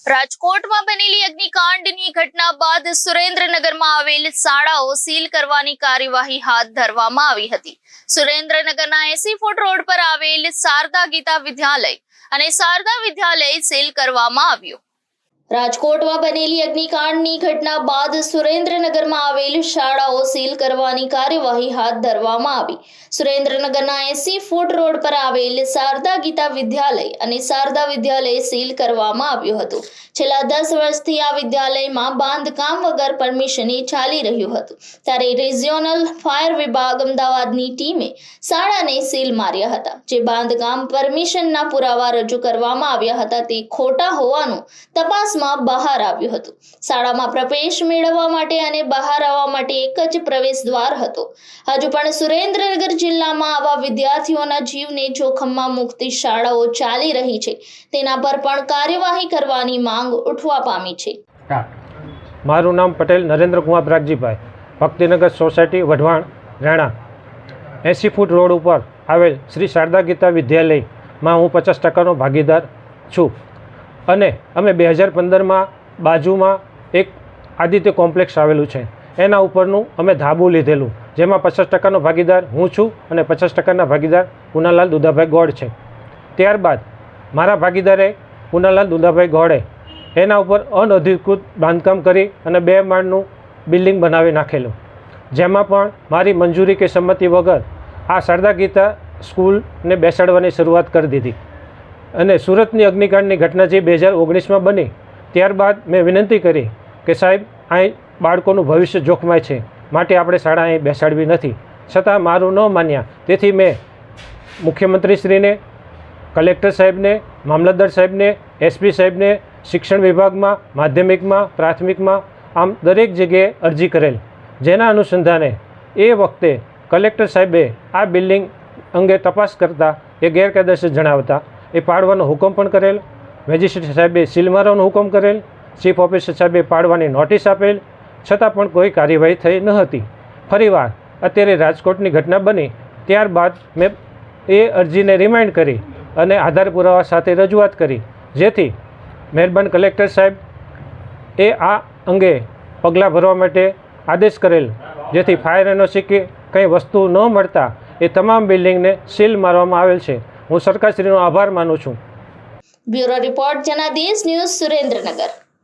રાજકોટમાં બનેલી અગ્નિકાંડની ઘટના બાદ સુરેન્દ્રનગરમાં આવેલ શાળાઓ સીલ કરવાની કાર્યવાહી હાથ ધરવામાં આવી હતી। સુરેન્દ્રનગરના 80 ફૂટ રોડ પર આવેલ શારદા ગીતા વિદ્યાલય અને શારદા વિદ્યાલય સીલ કરવામાં આવ્યું। રાજકોટમાં બનેલી અગ્નિકાંડની ઘટના બાદ સુરેન્દ્રનગરમાં આવેલ શાળાઓ સીલ કરવાની કાર્યવાહી હાથ ધરવામાં આવી। સુરેન્દ્રનગરના 80 ફૂટ રોડ પર આવેલ શારદા ગીતા વિદ્યાલય અને શારદા વિદ્યાલય સીલ કરવામાં આવ્યું હતું। છેલ્લા 10 વર્ષથી આ વિદ્યાલયમાં બાંધકામ વગર પરમિશને ચાલી રહ્યું હતું, ત્યારે રિજિયોનલ ફાયર વિભાગ અમદાવાદની ટીમે શાળાને સીલ માર્યા હતા। જે બાંધકામ પરમિશનના પુરાવા રજૂ કરવામાં આવ્યા હતા તે ખોટા હોવાનું તપાસમાં બહાર આવ્યું હતું। શાળામાં પ્રવેશ મેળવવા માટે અને બહાર આવવા માટે એક જ પ્રવેશ દ્વાર હતો। હજુ પણ સુરેન્દ્રનગર જિલ્લામાં આવા વિદ્યાર્થીઓના જીવને જોખમમાં મૂકતી શાળાઓ ચાલી રહી છે, તેના પર પણ કાર્યવાહી કરવાની માંગ ઉઠવા પામી છે। મારું નામ Patel Narendra Kumar Bragjibhai, Bhaktinagar society Wadhwan Rana 80 foot road ઉપર આવેલ શ્રી શારદા ગીતા વિદ્યાલયમાં હું 50% ભાગીદાર છું અને અમે 2015માં બાજુમાં એક આદિત્ય કોમ્પ્લેક્સ આવેલું છે, એના ઉપરનું અમે ધાબુ લીધેલું, જેમાં 50% ભાગીદાર હું છું અને 50% ભાગીદાર પુનાલાલ દુધાભાઈ ગોળ છે। ત્યારબાદ મારા ભાગીદારે પુનાલાલ દુધાભાઈ ગોળે એના ઉપર અનઅધિકૃત બાંધકામ કરી અને 2 માળનું બિલ્ડિંગ બનાવી નાખેલું, જેમાં પણ મારી મંજૂરી કે સંમતિ વગર આ શારદા ગીતા સ્કૂલને બેસાડવાની શરૂઆત કરી દીધી। અને સુરતની અગ્નિકાંડની ઘટના જે 2019માં બની ત્યારબાદ મેં વિનંતી કરી કે સાહેબ, અહીં બાળકોનું ભવિષ્ય જોખમાય છે, માટે આપણે શાળા અહીં બેસાડવી નથી, છતાં મારું ન માન્યા। તેથી મેં મુખ્યમંત્રીશ્રીને, કલેક્ટર સાહેબને, મામલતદાર સાહેબને, એસપી સાહેબને, શિક્ષણ વિભાગમાં, માધ્યમિકમાં, પ્રાથમિકમાં આમ દરેક જગ્યાએ અરજી કરેલ, જેના અનુસંધાને એ વખતે કલેક્ટર સાહેબે આ બિલ્ડિંગ અંગે તપાસ કરતાં એ ગેરકાયદેસર જણાવતા એ પાડવાનો હુકમ પણ કરેલ, મેજિસ્ટ્રેટ સાહેબે સીલ મારવાનો હુકમ કરેલ, ચીફ ઓફિસર સાહેબે પાડવાની નોટિસ આપેલ, છતાં પણ કોઈ કાર્યવાહી થઈ ન હતી। ફરીવાર અત્યારે રાજકોટની ઘટના બની ત્યારબાદ મેં એ અરજીને રિમાઇન્ડ કરી અને આધાર પુરાવા સાથે રજૂઆત કરી, જેથી મહેરબાન કલેક્ટર સાહેબ એ આ અંગે પગલાં ભરવા માટે આદેશ કરેલ, જેથી ફાયર એનઓસી કે કંઈ વસ્તુ ન મળતા એ તમામ બિલ્ડિંગને સીલ મારવામાં આવેલ છે। હું સરકારશ્રીનો આભાર માનું છું। Bureau report Janadesh news, Surendranagar.